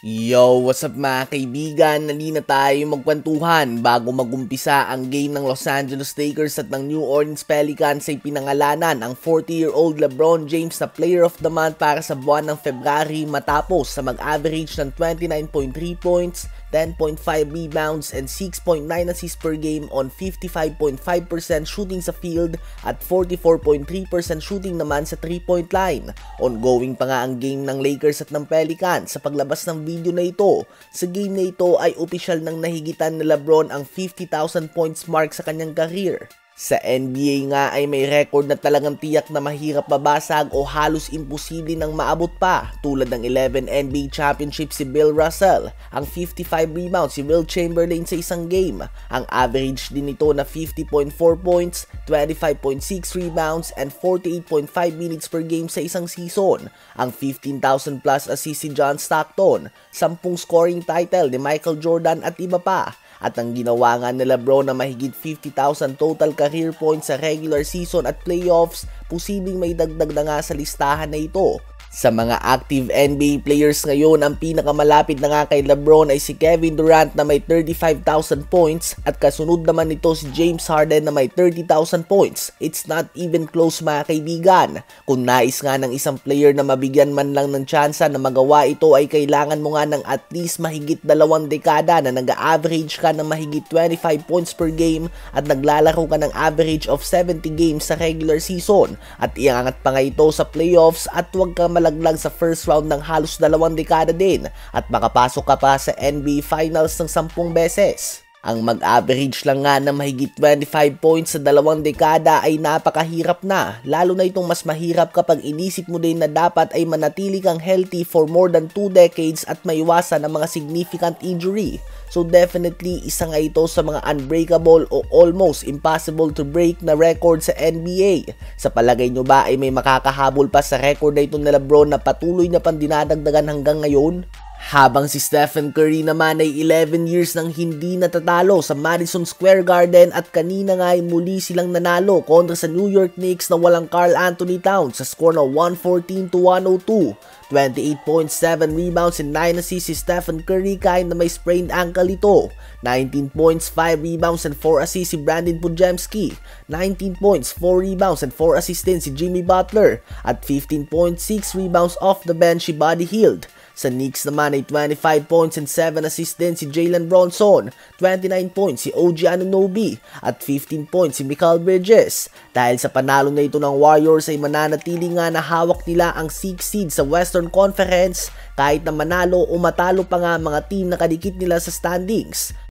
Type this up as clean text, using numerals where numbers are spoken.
Yo, what's up mga kaibigan? Nali na tayo magkwentuhan bago magumpisa ang game ng Los Angeles Lakers at ng New Orleans Pelicans ay pinangalanan ang 40-year-old LeBron James na Player of the Month para sa buwan ng February matapos sa mag-average ng 29.3 points, 10.5 rebounds, and 6.9 assists per game on 55.5% shooting sa field at 44.3% shooting naman sa 3-point line. Ongoing pa nga ang game ng Lakers at ng Pelicans. Sa paglabas ng video na ito, sa game na ito ay opisyal nang nahigitan ni LeBron ang 50,000 points mark sa kanyang career. Sa NBA nga ay may record na talagang tiyak na mahirap mabasag o halos imposible nang maabot pa, tulad ng 11 NBA championship si Bill Russell, ang 55 rebounds si Wilt Chamberlain sa isang game, ang average din nito na 50.4 points, 25.6 rebounds, and 48.5 minutes per game sa isang season, ang 15,000 plus assist si John Stockton, 10 scoring title ni Michael Jordan at iba pa. At ang ginawa nga ni LeBron na mahigit 50,000 total career points sa regular season at playoffs, posibleng may dagdag na nga sa listahan na ito. Sa mga active NBA players ngayon, ang pinakamalapit na nga kay LeBron ay si Kevin Durant na may 35,000 points at kasunod naman nito si James Harden na may 30,000 points. It's not even close mga kaibigan. Kung nais nga ng isang player na mabigyan man lang ng tsansa na magawa ito ay kailangan mo nga ng at least mahigit 2 dekada na nag-average ka ng mahigit 25 points per game at naglalaro ka ng average of 70 games sa regular season. At iangat pa nga ito sa playoffs at huwag ka malaglag sa first round ng halos 2 dekada din at makapasok ka pa sa NBA Finals ng 10 beses. Ang mag-average lang nga ng mahigit 25 points sa 2 dekada ay napakahirap na, lalo na itong mas mahirap kapag inisip mo din na dapat ay manatili kang healthy for more than 2 decades at maiwasan ang mga significant injury. So definitely isa nga ito sa mga unbreakable o almost impossible to break na record sa NBA. Sa palagay nyo ba ay may makakahabol pa sa record na ito ni LeBron na patuloy na pang dinadagdagan hanggang ngayon? Habang si Stephen Curry naman ay 11 years nang hindi natatalo sa Madison Square Garden at kanina nga ay muli silang nanalo kontra sa New York Knicks na walang Karl Anthony Towns sa score na 114-102. 28.7 rebounds and 9 assists si Stephen Curry kahit na may sprained ankle ito. 19 points, 5 rebounds and 4 assists si Brandon Podziemski. 19 points, 4 rebounds and 4 assists din si Jimmy Butler. At 15.6 rebounds off the bench si Buddy Hield. Sa Knicks naman ay 25 points and 7 assists din si Jalen Bronson, 29 points si OG Anunoby, at 15 points si Mikal Bridges. Dahil sa panalo na ito ng Warriors ay mananatili nga na hawak nila ang 6th seed sa Western Conference kahit na manalo o matalo pa nga mga team na kadikit nila sa standings.